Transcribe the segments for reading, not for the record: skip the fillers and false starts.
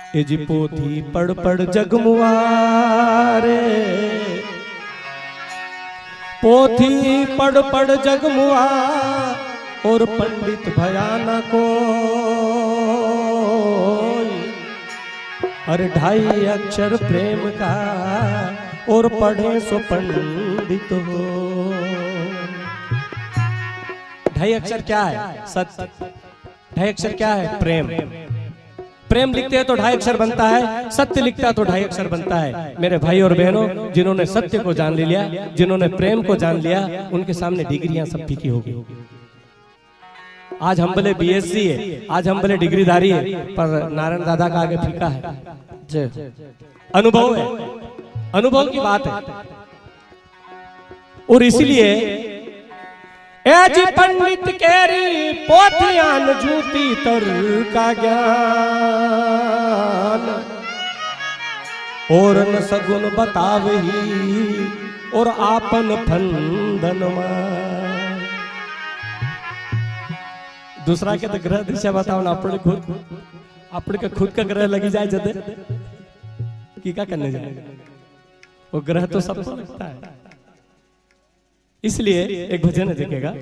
ए जी पोथी पढ़ पढ़ जगमुआरे, पोथी पढ़ पढ़ जगमुआ और पंडित भयाना को। अरे 2.5 अक्षर प्रेम का और पढ़े सो पंडित हो। 2.5 अक्षर क्या है? सत्य। 2.5 अक्षर क्या है? प्रेम। प्रेम लिखते हैं तो 2.5 अक्षर बनता है, सत्य लिखता है तो 2.5 अक्षर बनता है। मेरे भाई और बहनों, जिन्होंने सत्य को जान लिया, जिन्होंने प्रेम को जान लिया, उनके सामने डिग्रियां सब फीकी होगी। आज हम भले बीएससी है, आज हम भले डिग्रीधारी है, पर नारायण दादा का आगे फीका है। अनुभव है, अनुभव की बात है। और इसलिए जी पंडित केरी पोथियान जूती तर का ज्ञान और न सगुन बतावही और आपन फंदन मान। दूसरा के तो ग्रह दिशा बताओ ना, अपने खुद का ग्रह लगी जाए जदे की क्या करने जाए, वो ग्रह तो सबको लगता है। इसलिए एक भजन देखेगा,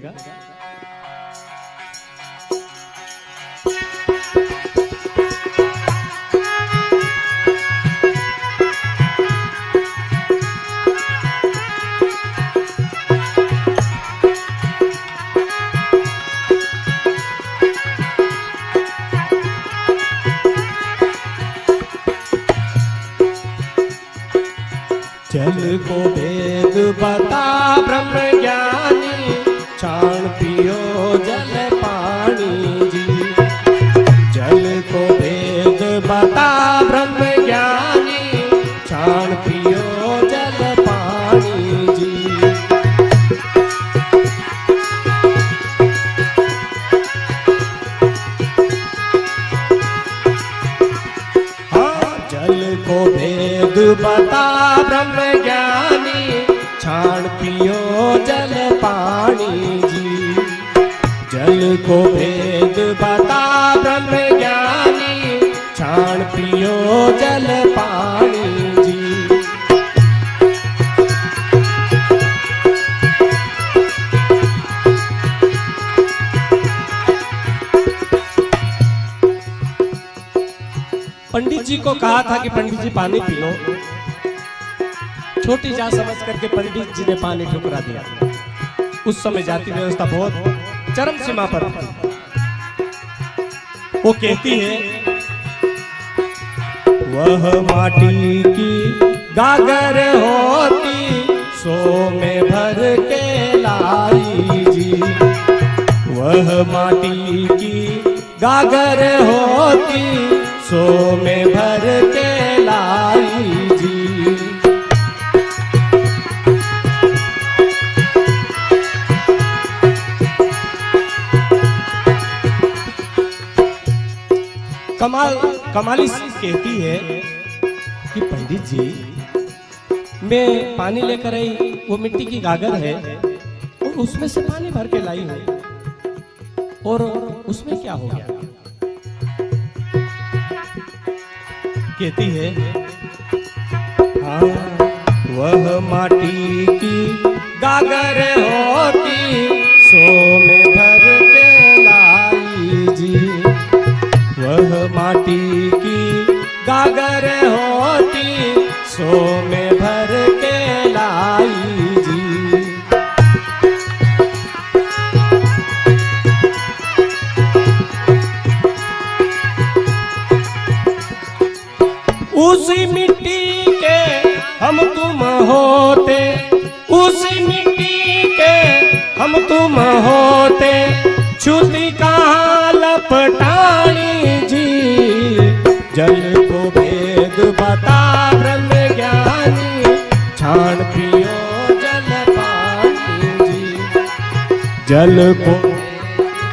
जल को वेद बता ब्रह्म ज्ञानी, छाण पियो जल पानी जी। जल को वेद बता ब्रह्म ज्ञानी, छाण पियो जल पानी जी। हाँ, जल को वेद बता ब्रह्म ज्ञानी, छाण पियो जल पानी जी। जल को भेद बता ब्रह्म ज्ञानी, छाण पियो जल पानी जी। पंडित जी को कहा था कि पंडित जी पानी पी लो। छोटी जा समझ करके पंडित जी ने पानी ठुकरा दिया। उस समय जाति व्यवस्था बहुत चरम सीमा पर थी। वो कहती है, वह माटी की गागर होती, सो में भर के लाई जी। वह माटी की गागर होती, सो में भर के लाई जी। कमाली कहती है कि पंडित जी, मैं पानी लेकर आई, वो मिट्टी की गागर है और उसमें से पानी भर के लाई हूं, और उसमें क्या हो गया? कहती है, हाँ, वह माटी की गागर होती, सो में भर के लाई जी। वह माटी की गागर होती, सो में भर के लाई जी। उसी मिट्टी के हम तुम होते, उसी मिट्टी के हम तुम होते, छुती कहाँ लपटानी जी। जल को वेद बता ब्रह्म ज्ञानी, छाण पियो जल पानी जी। जल को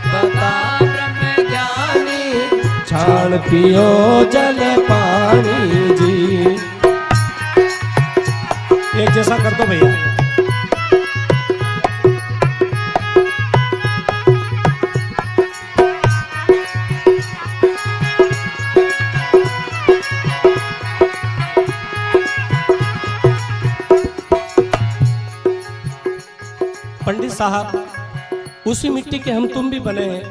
बता ब्रह्म ज्ञानी, छाण पियो जल पानी जी। एक जैसा कर दो भैया। साहब उसी मिट्टी के हम तुम भी बने हैं,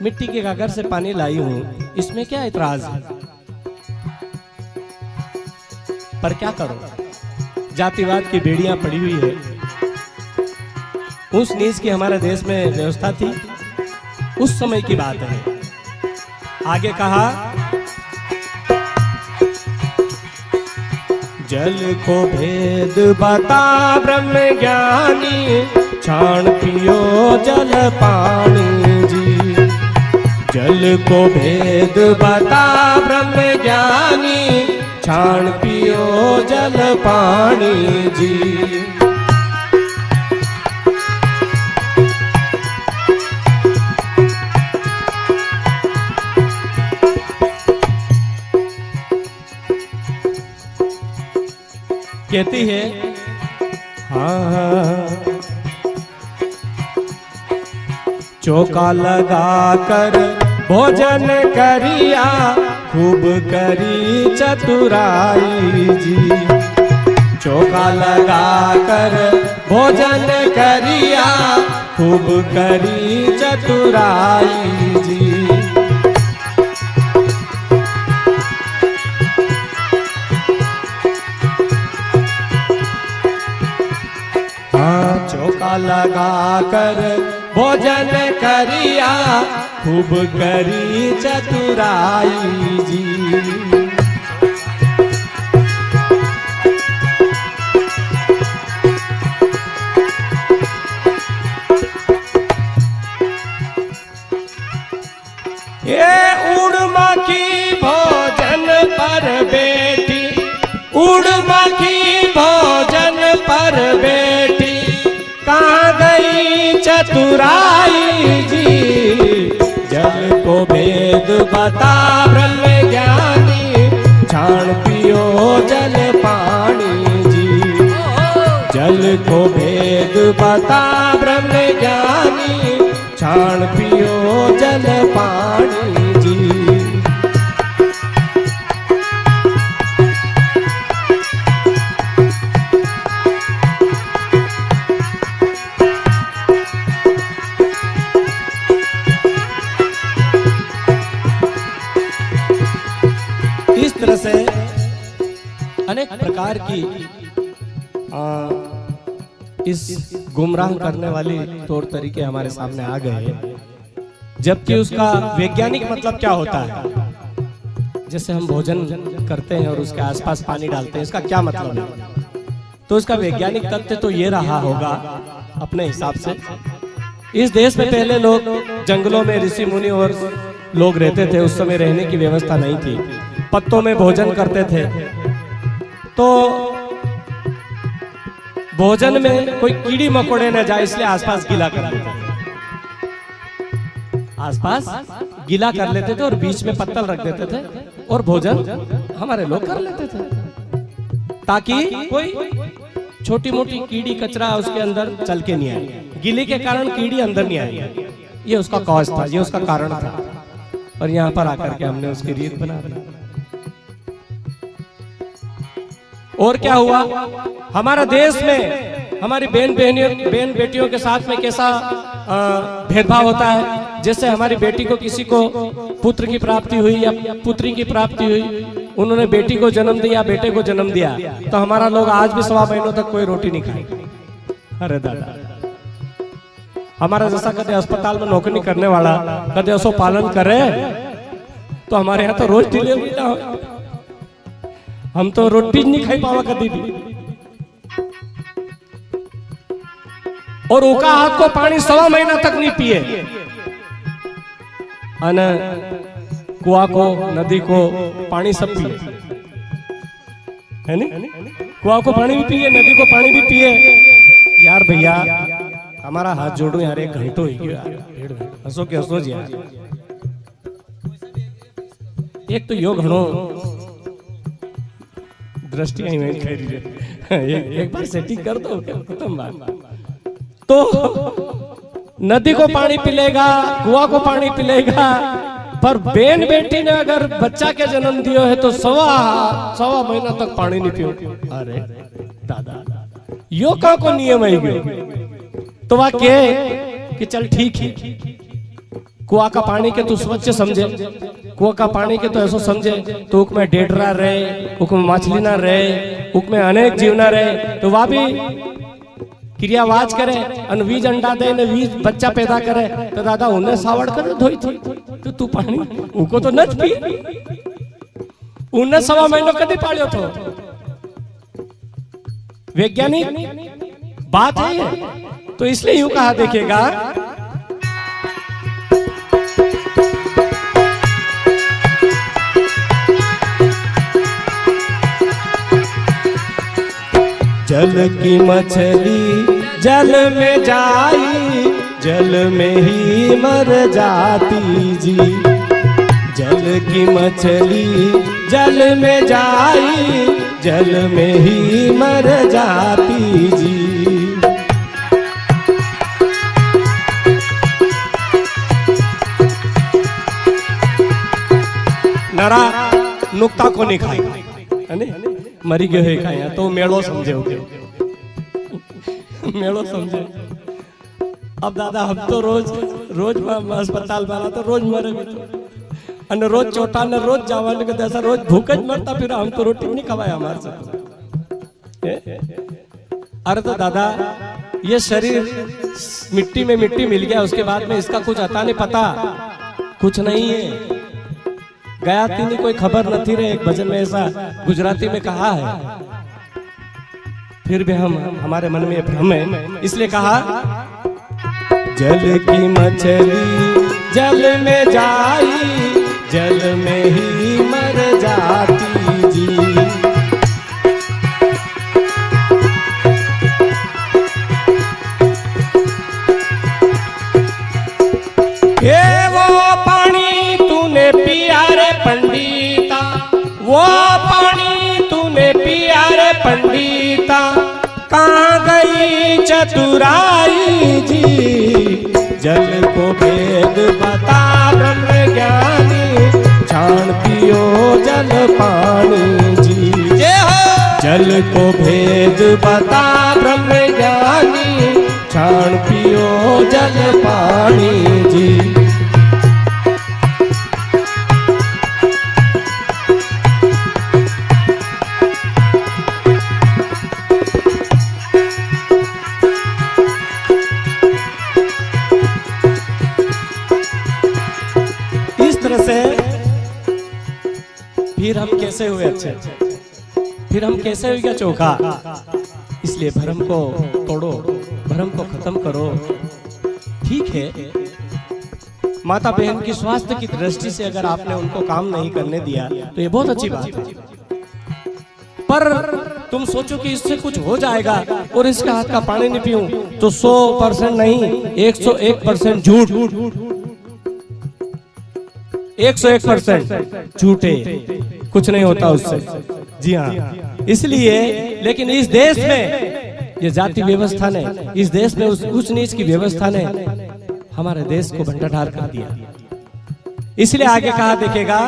मिट्टी के गागर से पानी लाई हूं, इसमें क्या इतराज है? पर क्या करो, जातिवाद की बेड़ियां पड़ी हुई है। उस नीच की हमारे देश में व्यवस्था थी, उस समय की बात है। आगे कहा, जल को भेद बता ब्रह्म ज्ञानी, छाण पियो जल पानी जी। जल को भेद बता ब्रह्म ज्ञानी, छाण पियो जल पानी जी। कहती है हाँ, चौका लगा कर भोजन करिया, खूब करी चतुराई जी। चौका लगा कर भोजन करिया, खूब करी चतुराई जी। चौका लगा कर भोजन करिया, खूब करी चतुराई जी। ये उड़मा की भोजन पर बेटी, उड़मा की भोजन पर बेटी, कहाँ गई चतुराई जी। जल को भेद बता ब्रह्म ज्ञानी, छाण पियो जल पानी जी। जल को भेद बता ब्रह्म ज्ञानी, छाण पियो जल पानी जी। इस तरह से अनेक प्रकार की इस गुमराह करने वाली तौर तरीके हमारे सामने आ गए, जबकि उसका वैज्ञानिक मतलब क्या होता है? जैसे हम भोजन करते हैं और उसके आसपास पानी डालते हैं, इसका क्या मतलब है? तो इसका वैज्ञानिक तथ्य तो ये रहा होगा अपने हिसाब से। इस देश में पहले लोग जंगलों में ऋषि मुनि और लोग रहते थे, उस समय रहने की व्यवस्था नहीं थी, पत्तों में भोजन करते थे। तो भोजन में कोई कीड़ी मकोड़े न जाए, इसलिए आसपास गीला कर लेते थे। आसपास गीला कर लेते थे और बीच में पत्तल रख देते थे और भोजन हमारे लोग कर लेते थे, ताकि कोई छोटी मोटी कीड़ी कचरा उसके अंदर चल के नहीं आए। गीले के कारण कीड़ी अंदर नहीं आई, ये उसका कॉज था, ये उसका कारण था। और यहाँ पर आकर के हमने उसकी रीत बना दी। और क्या हुआ, हमारा देश में हमारी बहन बेटियों के साथ में कैसा भेदभाव होता है। जैसे हमारी बेटी को, किसी को पुत्र की प्राप्ति हुई या पुत्री की प्राप्ति हुई, उन्होंने बेटी को जन्म दिया, बेटे को जन्म दिया, तो हमारा लोग आज भी 1.25 महीनों तक कोई रोटी नहीं खाएंगे। अरे दादा, हमारा जैसा कदे अस्पताल में नौकरी करने वाला कदे उसो पालन करे, तो हमारे यहाँ तो रोज डिलीवरी ना हो, हम तो रोटी नहीं खाई पावा कभी भी। और उका हाथ को पानी 1.25 महीना तक नहीं पिए, अने कुआ को, नदी को पानी सब पिए, है नहीं? कुआ को पानी भी पिए, नदी को पानी भी पिए। यार भैया, हमारा हाथ जोड़ो यार, 1 घंटो ही गयो यार, हंसो के हंसो जी यार। एक तो यो घणो दृष्टि एक बार सेटिंग कर दो, खत्म बात। तो नदी को पानी पिलेगा, कुआ को पानी पिलेगा, पर बेन बेटी ने अगर बच्चा के जन्म दियो है तो 1.25 महीना तक पानी नहीं पियो। अरे दादा, यो का को नियम है गयो। तो वह कहे कि चल ठीक है, कुआ का पानी के तू स्वच्छ समझे, कुआ का पानी के तो ऐसा समझे तो उक में डेडरा रहे, उक में मछली ना रहे, उक में अनेक जीव ना रहे, तो वह भी क्रियावाज करे और बीज अंडा दे ने बीज बच्चा पैदा करे। तो दादा उन्हें सावड़ कर धोई थी तो तू पानी उनको तो नच पी, उन्हें 1.25 महीनों कभी पालियो तो वैज्ञानिक बात है ये। तो इसलिए यूं कहा देखिएगा, जल की मछली जल में जाई, जल में ही मर जाती जी। जल की मछली जल में जाई, जल में ही मर जाती जी। नरा नुक्ता को नहीं खाए, मरी गए खाया तो मेड़ो समझे हो गए, मेड़ो समझे। अब दादा हम तो रोज अस्पताल वाला तो रोज मरे अन रोज चोटा न रोज जावन के जैसा रोज भूख मरता, फिर हम तो रोटी नहीं खवाया हमारे से। अरे तो दादा ये शरीर मिट्टी में मिट्टी मिल गया, उसके बाद में इसका कुछ आता नहीं, पता कुछ नहीं है। गया थी कोई खबर न थी रे, एक भजन में ऐसा गुजराती में कहा है, फिर भी हमारे मन में भ्रम है, इसलिए कहा जल की मछली जल में जाई, जल में ही मर जाती जी। ये वो पानी तूने पिया रे पंडिता, वो पानी तूने पिया रे पंडिता, कहाँ गई चतुराई जी। जल को भेद बता ब्रह्म ज्ञानी, छान पियो जल पानी जी। जल को भेद बता ब्रह्म ज्ञानी, छान पियो जल पानी जी। फिर हम कैसे हुए अच्छे, फिर हम कैसे हुए क्या चोखा। इसलिए भ्रम को तोड़ो, भ्रम को खत्म करो। ठीक है, माता बहन की स्वास्थ्य की दृष्टि से अगर आपने उनको काम नहीं करने दिया तो ये बहुत अच्छी बात है, पर तुम सोचो कि इससे कुछ हो जाएगा और इसके हाथ का पानी नहीं पीऊं तो 100% नहीं 101% झूठ, 101% झूठे, कुछ नहीं होता उससे। जी हाँ, इसलिए लेकिन इस देश में ये जाति व्यवस्था ने, इस देश में उस नीच की व्यवस्था ने हमारे देश को भंडार कर दिया। इसलिए आगे कहा देखेगा,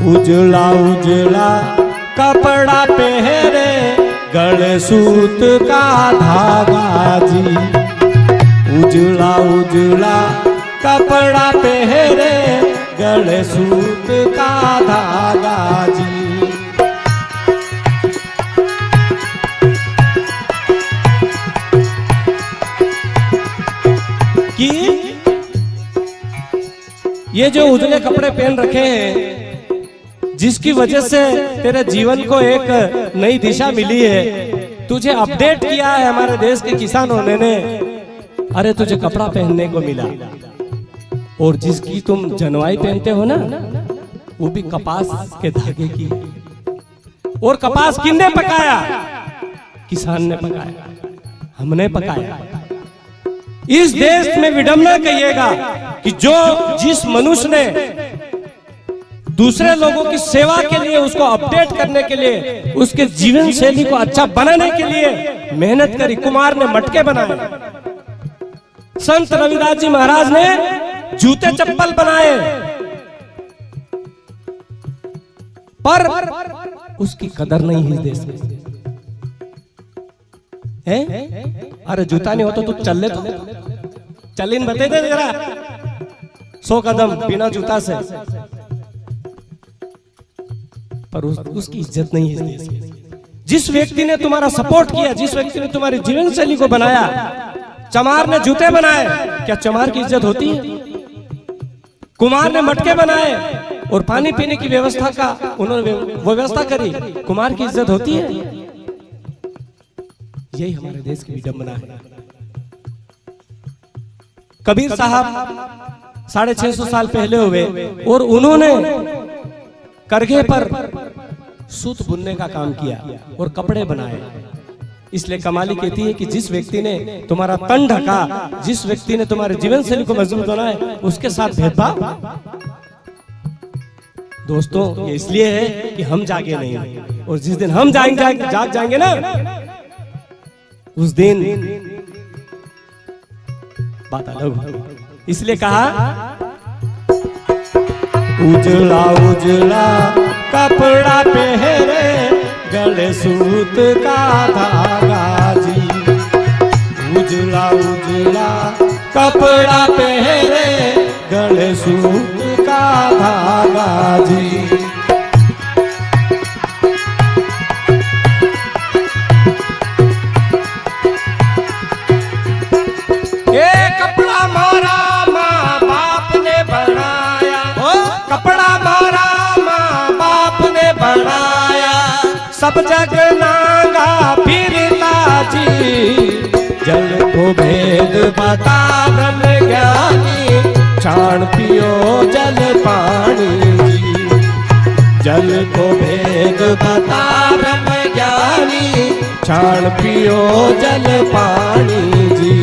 उजला उजला कपड़ा पहरे गले सूत का धागा जी। उजला उजला कपड़ा पहरे गले सूत का धागा जी। कि ये जो उजले कपड़े पहन रखे हैं, जिसकी वजह से तेरे जीवन को एक नई दिशा मिली है, तुझे अपडेट किया है हमारे देश के किसानों ने। अरे तुझे कपड़ा पहनने को मिला, और जिसकी तुम जनवाई पहनते हो ना, वो भी कपास के धागे की। और कपास किसने पकाया? किसान ने पकाया, हमने पकाया। इस देश में विडंबना कहिएगा कि जो जिस मनुष्य ने दूसरे लोगों की सेवा के लिए, उसको अपडेट करने के लिए, उसके जीवन शैली को अच्छा बनाने के लिए मेहनत करी। कुमार ने मटके बनाए, संत रविदास जी महाराज ने जूते चप्पल बनाए, पर उसकी कदर नहीं है इस देश में। है? अरे जूता नहीं हो तो तू चल ले, तो चल इन बते दे जरा 100 कदम बिना जूता से। पर उसकी इज्जत नहीं है इस देश में। जिस व्यक्ति ने तुम्हारा सपोर्ट किया, जिस व्यक्ति ने तुम्हारी जीवन शैली को बनाया, चमार ने जूते बनाए, क्या चमार की इज्जत होती है? कुमार ने मटके बनाए और पानी पीने की व्यवस्था का उन्होंने व्यवस्था करी, कुमार की इज्जत होती है? यही हमारे देश की विडंबना है। कबीर साहब 650 साल पहले हुए और उन्होंने करघे पर सूत बुनने का काम किया और कपड़े बनाए। इसलिए कमाली कहती है कि जिस व्यक्ति ने तुम्हारा तन ढका, जिस व्यक्ति ने तुम्हारे जीवन शैली को मजबूत बनाया, उसके साथ भेदभाव। दोस्तों, ये इसलिए है कि हम जागे नहीं, और जिस दिन हम जाग जाएंगे ना, उस दिन बात अलग होगी। इसलिए कहा उजला उजला कपड़ा पहरे, गले सूत का धागा जी। उजला उजला कपड़ा पहरे, गले सूत का धागा जी। ये कपड़ा मारा माँ बाप ने बनाया, कपड़ा मारा माँ बाप ने बनाया, सब जग नांगा फिरता जी। जल को भेद बता ब्रह्म ज्ञानी, छाण पियो जल पानी जी। जल को भेद बता ब्रह्म ज्ञानी, छाण पियो जल पानी जी।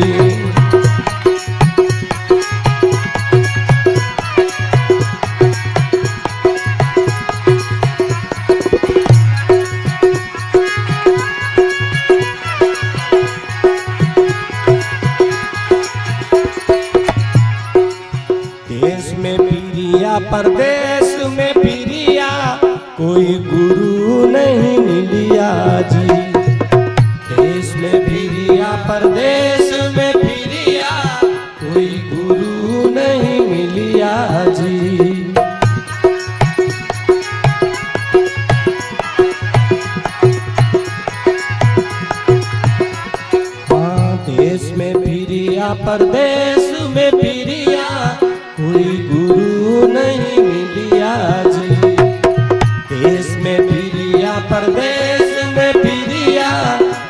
परदेश में फिरिया, कोई गुरु नहीं मिलिया जी। देश में फिरिया, परदेश में फिरिया, कोई गुरु नहीं मिलिया जी। हाँ, देश में फिरिया, परदेश में फिरिया, कोई गुरु नहीं मिलिया जी। देश में फिरिया, परदेश में फिरिया,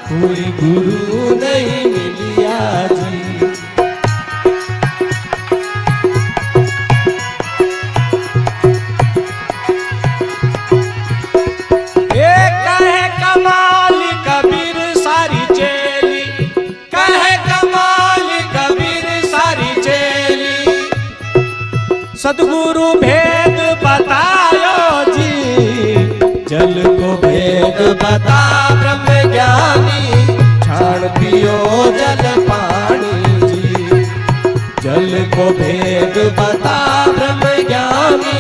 कोई गुरु नहीं मिलिया जी। एक कहे कमाल कबीर सारी चेली, कहे कमाल कबीर सारी चेली। सद्गुरु भेद बतायो जी, जल को भेद बता ब्रह्म ज्ञानी, छाण पियो जल पानी जी। जल को भेद बता ब्रह्म ज्ञानी,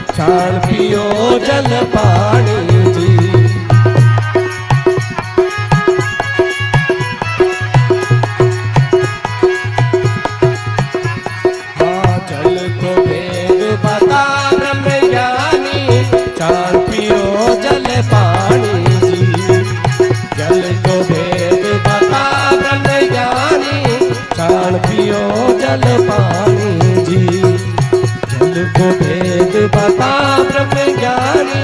छाण पियो जल पानी जी। जल पानी जी। जल को भेद बता ब्रह्म ज्ञानी,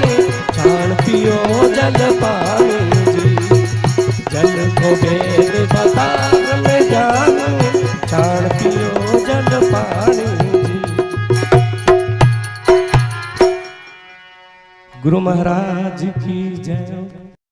छाण पियो जल पानी जी। जल को भेद बता ब्रह्म ज्ञानी, छाण पियो जल पानी जी। गुरु महाराज की जय।